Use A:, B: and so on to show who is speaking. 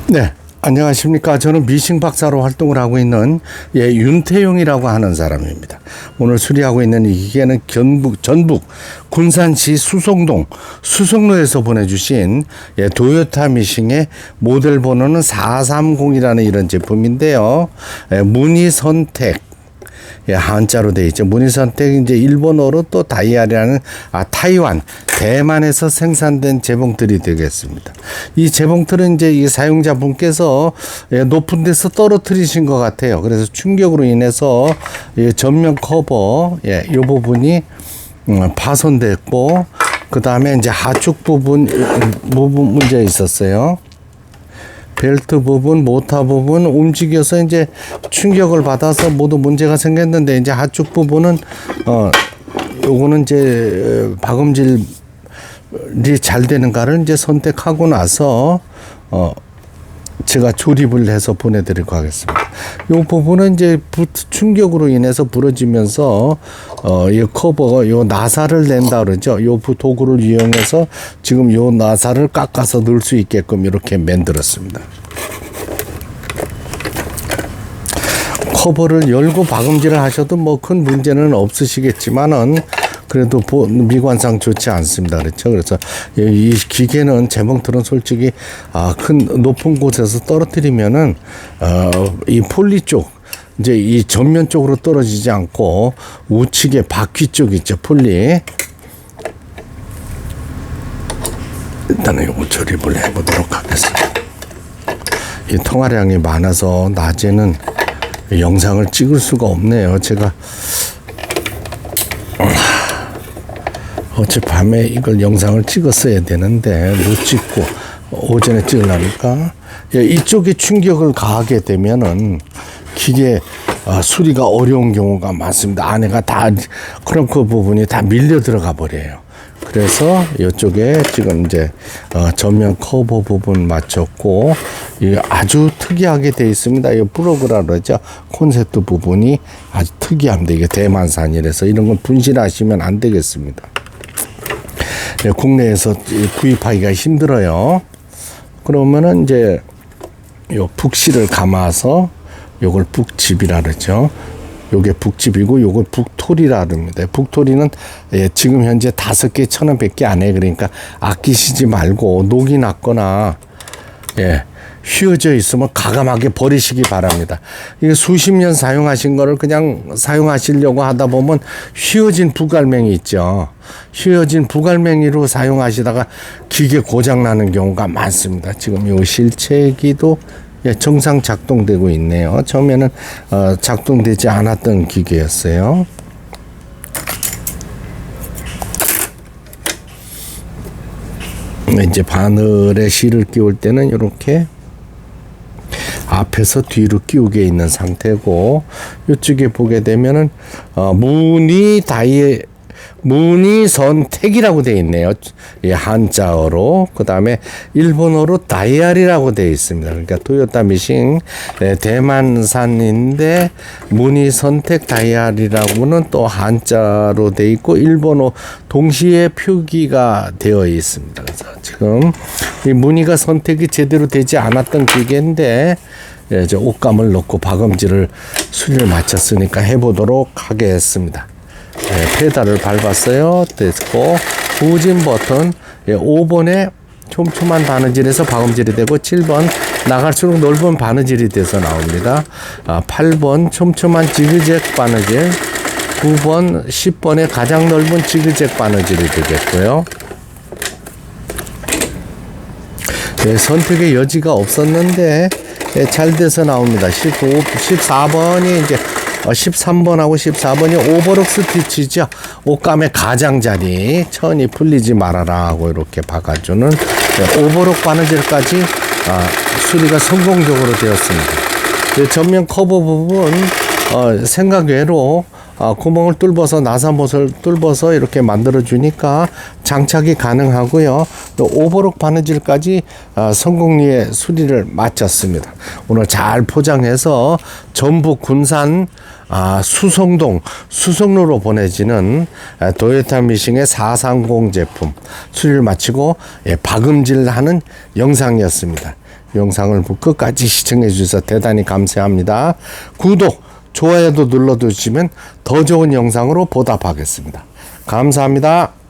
A: 네, 안녕하십니까. 저는 미싱 박사로 활동을 하고 있는 윤태용이라고 하는 사람입니다. 오늘 수리하고 있는 이 기계는 전북 군산시 수성로에서 보내주신 도요타 미싱의 모델 번호는 430이라는 이런 제품인데요. 무늬 선택. 한자로 되어 있죠. 무늬 선택, 이제 일본어로 또 다이아리라는 타이완, 대만에서 생산된 재봉틀이 되겠습니다. 이 재봉틀은 이제 이 사용자분께서 높은 데서 떨어뜨리신 것 같아요. 그래서 충격으로 인해서 전면 커버, 이 부분이 파손됐고, 그 다음에 이제 하축 부분 문제 있었어요. 벨트 부분, 모터 부분 움직여서 이제 충격을 받아서 모두 문제가 생겼는데, 이제 하축 부분은 요거는 이제 박음질이 잘 되는가를 이제 선택하고 나서 제가 조립을 해서 보내드리고 하겠습니다. 이 부분은 이제 충격으로 인해서 부러지면서 이 커버가 요 나사를 낸다 그러죠. 요 도구를 이용해서 지금 요 나사를 깎아서 넣을 수 있게끔 이렇게 만들었습니다. 커버를 열고 박음질을 하셔도 뭐 큰 문제는 없으시겠지만은 그래도 미관상 좋지 않습니다. 그렇죠. 그래서 이 기계는 재봉틀은 솔직히 큰 높은 곳에서 떨어뜨리면은 이 폴리 쪽, 이제 이 전면 쪽으로 떨어지지 않고 우측에 바퀴 쪽 있죠. 폴리. 일단은 요거 조립을 해보도록 하겠습니다. 이 통화량이 많아서 낮에는 영상을 찍을 수가 없네요. 제가 어젯밤에 이걸 영상을 찍었어야 되는데 못 찍고 오전에 찍으려니까 이쪽에 충격을 가하게 되면은 기계 수리가 어려운 경우가 많습니다. 안에가 다 그런 그 부분이 다 밀려 들어가 버려요. 그래서 이쪽에 지금 이제 전면 커버 부분 맞췄고, 이 아주 특이하게 되어 있습니다. 이 프로그라 그러죠. 콘센트 부분이 아주 특이합니다. 이게 대만산이라서 이런 건 분실하시면 안 되겠습니다. 국내에서 구입하기가 힘들어요. 그러면은 이제 요 북실을 감아서 요걸 북집이라 그러죠. 요게 북집이고 요걸 북토리라 그럽니다. 북토리는 지금 현재 5개 1,100개 안 해. 그러니까 아끼시지 말고 녹이 났거나 휘어져 있으면 가감하게 버리시기 바랍니다. 이게 수십 년 사용하신 거를 그냥 사용하시려고 하다 보면 휘어진 부갈맹이 있죠. 휘어진 부갈맹이로 사용하시다가 기계 고장 나는 경우가 많습니다. 지금 요 실체기도 정상 작동되고 있네요. 처음에는 작동되지 않았던 기계였어요. 이제 바늘에 실을 끼울 때는 이렇게 앞에서 뒤로 끼우게 있는 상태고, 이쪽에 보게 되면은 무늬 선택이라고 되어 있네요. 한자어로. 그 다음에 일본어로 다이아리라고 되어 있습니다. 그러니까 도요타 미싱 대만산인데 무늬 선택 다이아리라고는 또 한자로 되어 있고 일본어 동시에 표기가 되어 있습니다. 그래서 지금 이 무늬가 선택이 제대로 되지 않았던 기계인데 이제 옷감을 넣고 박음질을 수리를 마쳤으니까 해보도록 하겠습니다. 페달을 밟았어요. 됐고, 후진 버튼 5번에 촘촘한 바느질에서 박음질이 되고, 7번 나갈수록 넓은 바느질이 돼서 나옵니다. 8번 촘촘한 지그잭 바느질, 9번 10번에 가장 넓은 지그잭 바느질이 되겠고요. 선택의 여지가 없었는데 잘 돼서 나옵니다. 14번이 이제 13번하고 14번이 오버록 스티치죠. 옷감의 가장자리 천이 풀리지 말아라 하고 이렇게 박아주는 오버록 바느질까지 수리가 성공적으로 되었습니다. 전면 커버 부분 생각 외로 구멍을 뚫어서 나사못을 뚫어서 이렇게 만들어 주니까 장착이 가능하고요. 또 오버록 바느질까지 성공리에 수리를 마쳤습니다. 오늘 잘 포장해서 전북 군산 수성동 수성로로 보내지는 도요타 미싱의 430 제품 수리를 마치고 박음질하는 영상이었습니다. 영상을 끝까지 시청해 주셔서 대단히 감사합니다. 구독, 좋아요도 눌러주시면 더 좋은 영상으로 보답하겠습니다. 감사합니다.